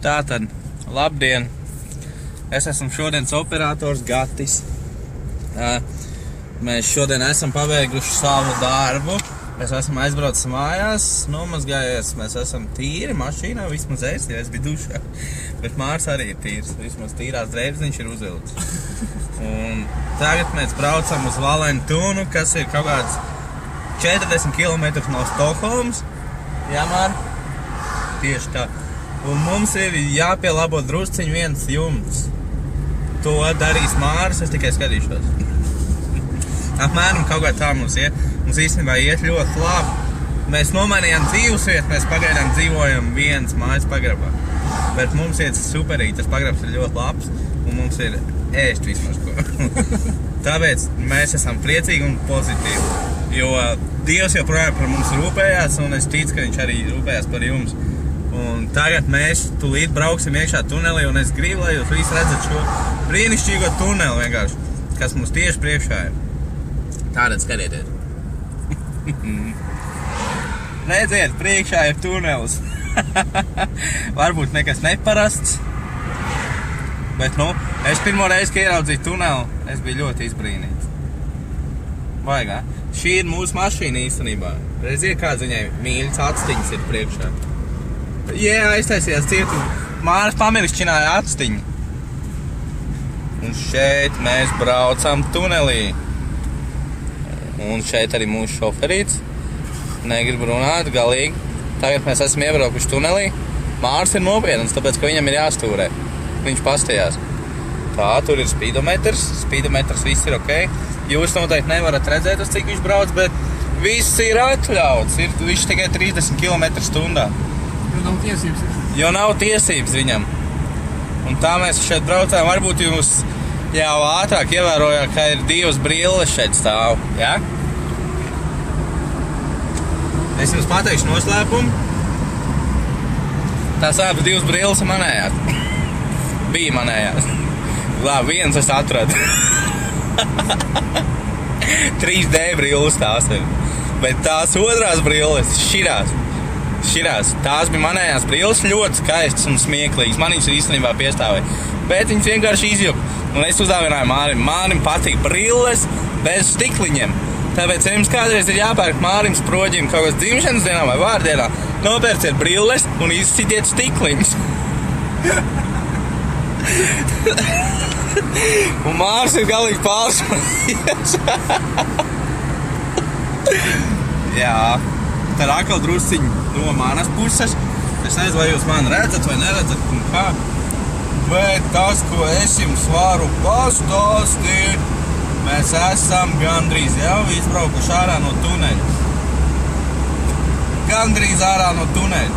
Tātad, labdien! Es esmu šodienas operators Gatis. Mēs šodien esam pabeiguši savu darbu. Mēs esam aizbraucis mājās, nomazgājies, mēs esam tīri mašīnā, vismaz es biju dušā. Bet Mārs arī ir tīrs, vismaz tīrās drēbes viņš ir uzvilcis. Un tagad mēs braucam uz Valentūnu, kas ir kaut kāds 40 km no Stokholmas. Jā, Mār? Tieši tā. Un mums ir jāpielabo drusciņ viens jumts. To darīs Māris, es tikai skatīšos. Apmēram kaut kā tā mums iet. Mums īstenībā iet ļoti labi. Mēs nomainījām dzīvesvietu, mēs pagaidām dzīvojam vienas mājas pagrabā. Bet mums iet superīgi, tas pagrabs ir ļoti labs un mums ir ēst vismaz ko. Tāpēc mēs esam priecīgi un pozitīvi. Jo Dievs joprojām par mums rūpējās un es ticu, ka viņš arī rūpējās par jums. Un tagad mēs tūlīt brauksim iekšā tunelī un es gribu, lai jūs visi redzat šo brīnišķīgo tuneli vienkārši, kas mums tieši priekšā ir. Tātad skatieties. Redziet, priekšā ir tunelis. Varbūt nekas neparasts, bet es pirmo reizi, kad ieraudzīju tuneli, es biju ļoti izbrīnīts. Vaigā. Šī ir mūsu mašīna īstenībā. Redziet, kāds viņai mīļas atstiņas ir priekšā. Aiztaisījās cietu. Māris pamirkšķināja atstiņu. Un šeit mēs braucam tunelī. Un šeit arī mūsu šoferīts. Negribu runāt, galīgi. Tagad mēs esam iebraukuši tunelī. Māris ir nopietns, tāpēc, ka viņam ir jāstūrē. Viņš pastījās. Tā, tur ir speedometrs. Speedometrs viss ir ok. Jūs noteikti nevarat redzēt, uz cik viņš brauc, bet viss ir atļauts. Viņš tikai 30 km/h. Jo nav tiesības viņam. Un tā mēs šeit braucām. Varbūt jūs jau ātrāk ievērojāt, ka ir divas brilles šeit stāv. Ja? Es jums pateikšu noslēpumu. Tās abas divas brilles ir manējās. Bija manējās. Labi, viens es atradu. 3D brilles tās ir. Bet tās otrās brilles šķirās. Tās bija manējās brilles, ļoti skaistas un smieklīgas. Man viņas īstenībā piestāvēja. Bet viņas vienkārši izjuka. Un es uzdāvināju Mārim. Mārim patīk brilles bez stikliņiem. Tāpēc, ja jums kādreiz ir jāpērk Mārim sproģim kaut kāds dzimšanas dienā vai vārdienā, nopērciet brilles un izcitiet stikliņus. Un Mārs ir galīgi pārsmējies. Jā. Tā ir atkal drusciņi no manas puses. Es nezinu, vai jūs mani redzat vai neredzat un kā. Bet tas, ko es jums varu pastāstīt, mēs esam gandrīz jau izbraukuši ārā no tuneļa. Gandrīz ārā no tuneļa.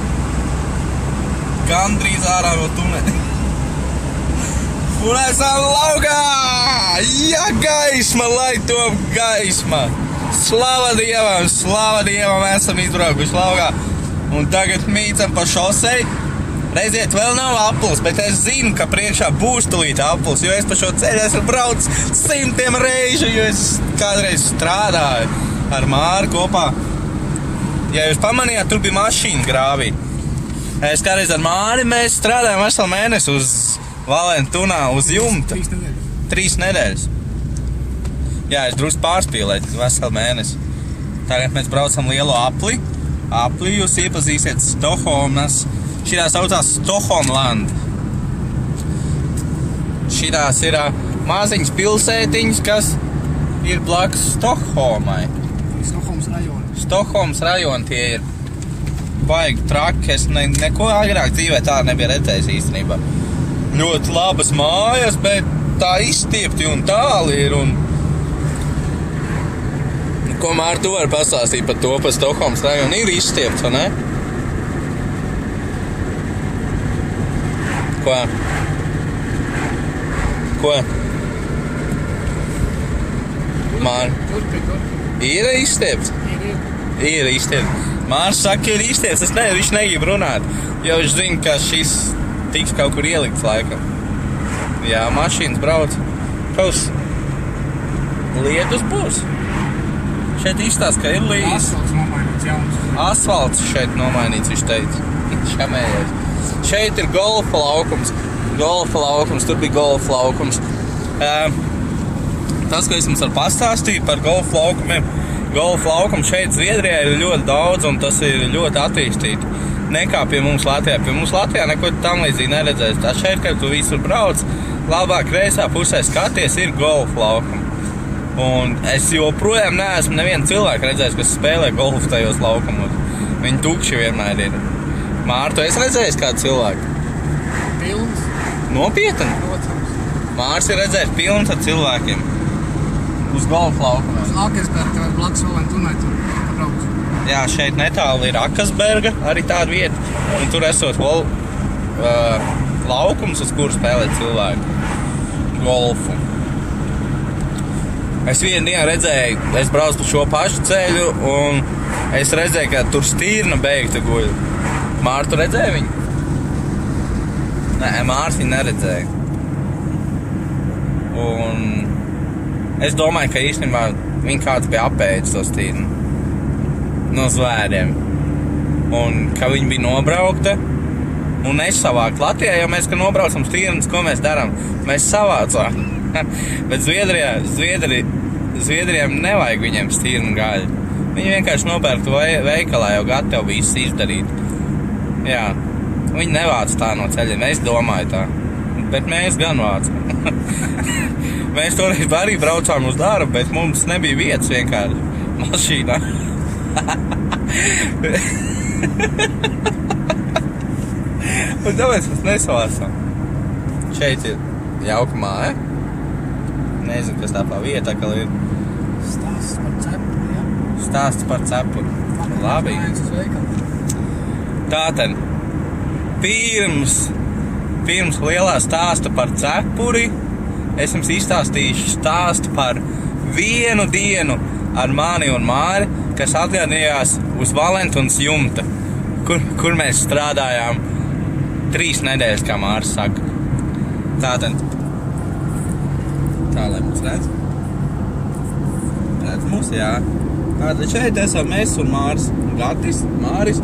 Un esam laukā! Ja gaisma, lai top gaisma! Slava Dievam, esam izbraukuši laukā. Un tagad mīcam pa šosei. Redziet, vēl nav aplis, bet es zinu, ka priekšā būs tulīt aplis, jo es pa šo ceļu esmu braucis 100 reižu, jo es kādreiz strādāju ar Māru kopā. Ja jūs pamanījāt, tur bija mašīna grāvī. Es kādreiz ar Māri mēs strādājam veselu mēnesi uz Valentūnā, uz jumta. 3 nedēļas. Jā, es drusku pārspīlēju veselu mēnesi. Tagad mēs braucam lielo apli. Apli jūs iepazīsiet Stokholmas. Šitā saucās Stockholmland. Šitās ir maziņas pilsētiņas, kas ir blakus Stokholmai. Stokholmas rajoni tie ir. Baigi traki. Es neko agrāk dzīvē tā nebija redzējis īstenībā. Ļoti labas mājas, bet tā izstiepti un tāli ir. Ko, Mār, tu vari pastāstīt par to, par Stokholmas rajonu? Ir izstiepts, vai ne? Ko? Mār? Ir izstiepts? Ir izstiepts. Mārs saka, ir izstiepts. Es nezinu, viņš negrib runāt, jo viņš zina, ka šis tiks kaut kur ielikts laikam. Jā, mašīnas brauc. Kaus lietus būs. Šeit izstāsta, ka ir līs. Asfalts nomainīts jauns. Asfalts šeit nomainīts, viņš teica. šamējos. Šeit ir golfa laukums, tur bija golfa laukums. Tas, ko es jums varu pastāstīt par golfa laukumiem, golfa laukumu šeit Zviedrijā ir ļoti daudz un tas ir ļoti attīstīti. Nekā pie mums Latvijā. Pie mums Latvijā neko tam līdzīgi neredzēs. Tā šeit, kad tu visur brauc, labāk kreisā pusē skaties, ir golfa laukumi. Un es joprojām neesmu nevienu cilvēku redzējis, kas spēlē golfu tajos laukumos. Viņi tukši vienmēr ir. Māri, tu esi redzējis kādu cilvēku? Pilns. Nopietni? Protams. Māris ir redzējis pilns ar cilvēkiem. Uz golfa laukumiem. Uz Akesberga vai blakus Valentūnai tur pabrauc. Jā, šeit netālu ir Akesberga, arī tāda vieta. Un tur esot laukums, uz kuru spēlē cilvēki. Golfu. Es vienu dienu redzēju, es braucu pa šo pašu ceļu, un es redzēju, ka tur stīrna beigta guļ. Māri, tu redzēji viņu? Nē, Māris viņu neredzēja. Un es domāju, ka īstenībā viņi kāds bija apēdis to stīrnu. No zvēriem. Un ka viņi bija nobraukta. Un nesavākt Latvijā, jo mēs, kad nobraucam stīrnas, ko mēs darām? Mēs savācām. Bet Zviedrijiem nevajag viņiem stīrnu gaļu. Viņi vienkārši nopērk to veikalā, jau gatavu visu izdarīt. Jā, viņi nevāc tā no ceļiem, es domāju tā. Bet mēs gan vācam. Mēs toreiz arī braucām uz darbu, bet mums nebija vietas vienkārši mašīnā. Un tāpēc mēs nesavācām. Šeit ir jauka māja. Nezinu, kas tā pa vieta, ka ir. Stāsts par cepuri, jā. Stāsts par cepuri. Labi. Tātad, pirms lielā stāsta par cepuri, es jums izstāstīšu stāstu par vienu dienu ar mani un Māri, kas atgādījās uz Valentūnas jumta, kur mēs strādājām 3 nedēļas, kā Māris saka. Tātad, tā, lai mums redz. Redz mūs, jā. Tātad šeit esam mēs un Māris, Māris.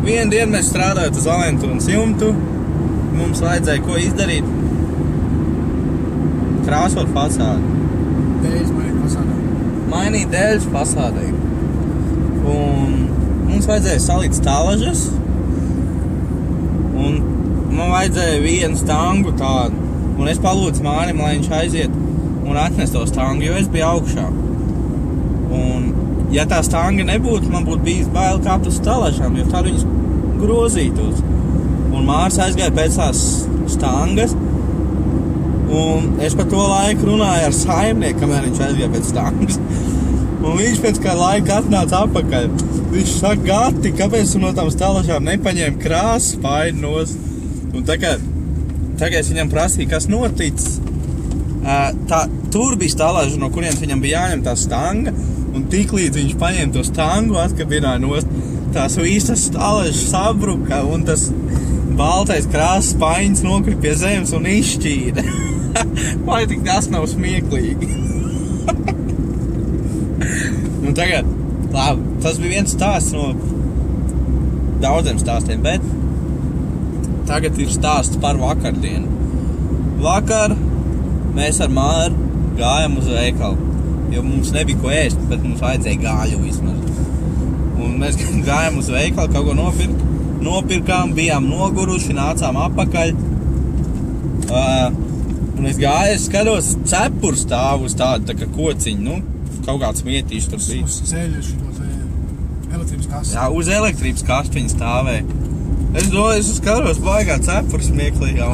Vienu dienu mēs strādājot uz Valentūnas jumtu, mums vajadzēja ko izdarīt? Krāsot fasādi. Dēļas mainīt fasādē. Mainīt dēļas fasādē. Un mums vajadzēja salikt stalažas. Un man vajadzēja vienu stangu tādu. Un es palūdzu Mārim, lai viņš aiziet un atnes to stangu, jo es biju augšā. Un ja tā stanga nebūtu, man būtu bijis bail kāpt uz stalažām, jo tad viņas grozītos. Un Māris aizgāja pēc tās stangas. Un es par to laiku runāju ar saimnieku, kamēr viņš aizgāja pēc stangas. Un viņš pēc kāda laika atnāca atpakaļ. Viņš saka, Gati, kāpēc tu no tām stalažām nepaņēmi krāsu paini nost? Un tagad es viņam prasīju, kas noticis. Tur bija stalaža, no kurienes viņam bija jāņem tā stanga. Un tiklīdz viņš paņēma to stangu, atkabināja nost, tās visas stalažas sabruka un tas baltais krāsas paiņas nokrita pie zemes un izšķīda. Vai tik tas nav smieklīgi? Un tagad, labi, tas bija viens stāsts no daudziem stāstiem, bet tagad ir stāsts par vakardienu. Vakar mēs ar Māru gājām uz veikalu, jo mums nebija ko ēst, bet mums vajadzēja gāļu vismaz. Un mēs gājām uz veikalu, kaut ko nopirkām, bijām noguruši, nācām apakaļ. Un es gāju, es skatos, cepuru stāv uz tādu tā kā kociņu, kaut kāds mietīši tur bija. Uz ceļu šo elektrības kastu. Jā, uz elektrības kastu viņi stāvēja. Es domāju, es skatos, baigā cepuru smieklīgā.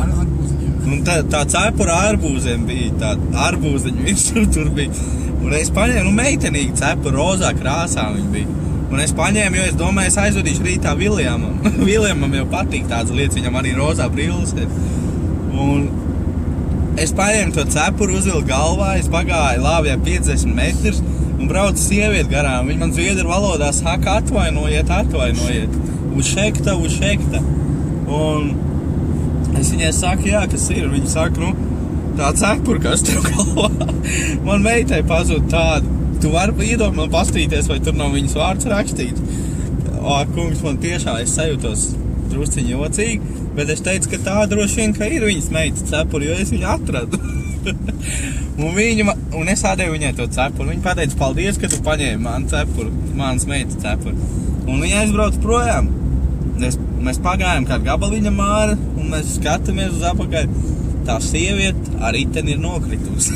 Un tā cepura arbūziem bija, tāda arbūziņa visu tur bija. Un es paņēmu, meitenīgi cepura, rozā krāsā viņa bija. Un es paņēmu, jo es domāju, es aizvadīšu rītā Viljamam. Viljamam jau patīk tādas lietas, viņam arī rozā brilles ir. Un es paņēmu to cepuru, uzvilku galvā, es pagāju lāvjā 50 metrus un braucu sievieti garām. Viņa man zviedru valodā saka, atvainojiet. Uz šekta. Un es viņai saku, jā, kas ir. Viņa saka, tā cepura, kas tev galvā. Man meitai pazūd tādu. Tu vari iedomāt, pastīties, vai tur nav viņas vārds rakstīts. kungs, man tiešām es sajūtos drusciņi jocīgi, bet es teicu, ka tā droši vien, ka ir viņas meita cepuri, jo es viņu atradu. un es ādēju viņai to cepuri. Viņa pateica, paldies, ka tu paņēmi manu cepuri, manas meitas cepuri. Un viņa aizbrauc projām. Mēs pagājām kādu gabaliņa māri, un mēs skatāmies uz apakaļ. Tā sieviete ar riteni ir nokritusi.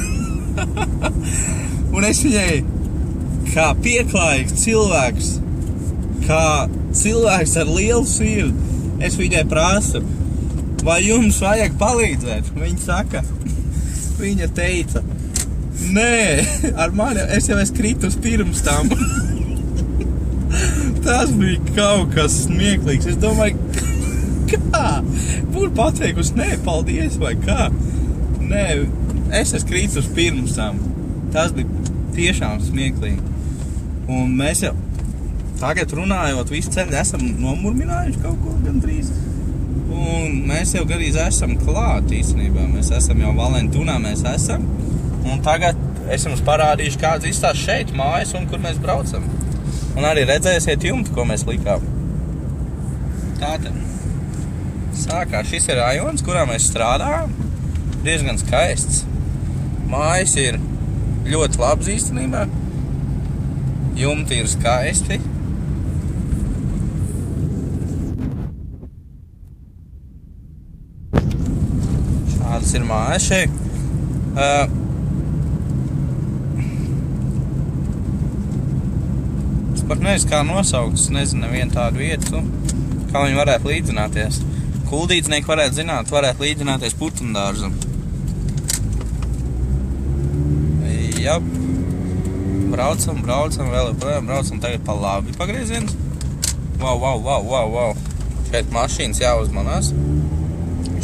Un es viņai, kā pieklājīgs cilvēks, kā cilvēks ar lielu sirdi, es viņai prasu, vai jums vajag palīdzēt? Viņa teica, nē, ar mani es jau esmu kritus pirms tam. Tas bija kaut kas smieklīgs. Es domāju, kā? Būtu pateikusi, nē, paldies, vai kā? Nē, es esmu kritus pirms tam. Tas bija tiešām smieklīgi. Un mēs jau tagad runājot visu ceļu esam nomurminājuši kaut ko gandrīz. Un mēs jau gandrīz esam klāt īstenībā. Mēs esam jau Valentūnā, mēs esam. Un tagad es jums parādīšu, kāds izstās šeit mājas un kur mēs braucam. Un arī redzēsiet jumtu, ko mēs likām. Tātad. Sākās šis ir rajons, kurā mēs strādājam. Diezgan skaists. Mājas ir ļoti labs īstenībā. Jumti ir skaisti. Šādas ir mājas šeit. Es pat nezinu, kā nosaukt. Es nezinu nevienu tādu vietu, kā viņi varētu līdzināties. Kuldīdznieki varētu zināt, varētu līdzināties putumdārzam. Jop. Braucam, vēl joprojām braucam tagad pa labi pagrieziens. Wow. Šeit mašīnas jāuzmanās.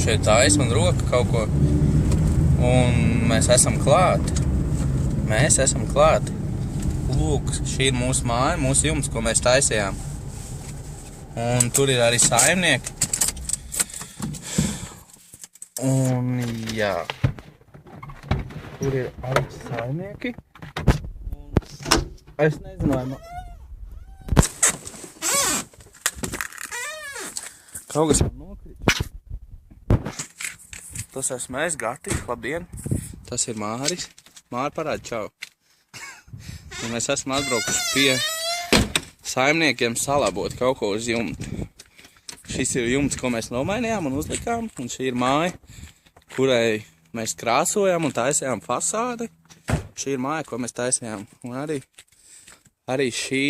Šeit taisa man roka kaut ko. Un mēs esam klāti. Lūk, šī ir mūsu māja, mūsu jumts, ko mēs taisījām. Un tur ir arī saimnieki. Un jā. Tur ir arī saimnieki. Es nezinu, vai man... Kaut kas man nokrīt. Tas esmu es, Gati, labdien. Tas ir Māris. Māri parāda, čau. Un mēs esam atbraukuši pie saimniekiem salabot kaut ko uz jumtu. Šis ir jumts, ko mēs nomainījām un uzlikām. Un šī ir māja, kurai mēs krāsojām un taisījām fasādi. Šī ir māja, ko mēs taisījām. Un arī šī,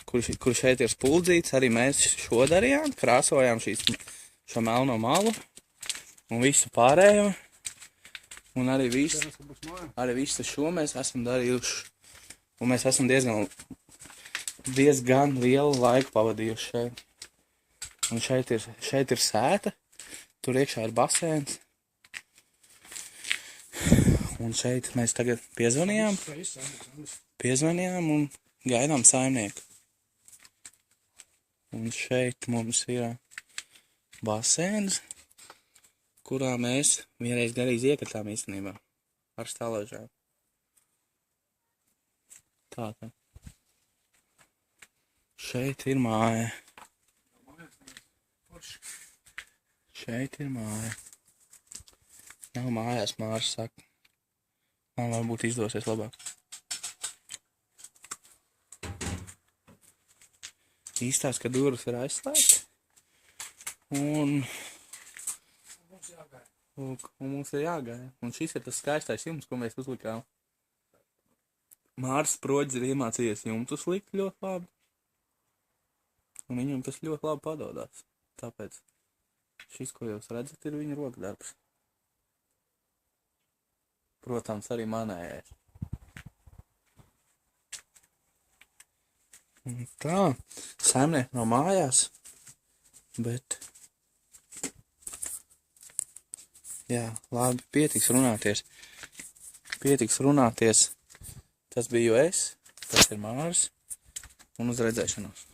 kur šeit ir spuldzīts, arī mēs šo darījām. Krāsojām šo melno malu un visu pārējo. Un arī visu šo mēs esam darījuši. Un mēs esam diezgan lielu laiku pavadījuši šeit. Un šeit ir sēta. Tur iekšā ir basēns. Un šeit mēs tagad piezvanījām un gaidām saimnieku. Un šeit mums ir basēns, kurā mēs vienreiz garīz iekritām īstenībā ar stāložām. Tātad. Šeit ir māja. Šeit ir māja. Nav mājās, Māris saka. Man varbūt izdosies labāk. Īstās, ka durvis ir aizslēgts. Un mums ir jāgāja. Un šis ir tas skaistais jumts, ko mēs uzlikām. Māris Proģis ir iemācījies jumtus likt ļoti labi. Un viņam tas ļoti labi padodās. Tāpēc šis, ko jūs redzat, ir viņa rokdarbs. Protams, arī manējais. Un tā, saimnieki nav mājās, bet... Jā, labi, pietiks runāties. Tas biju es, tas ir Māris, un uz redzēšanos.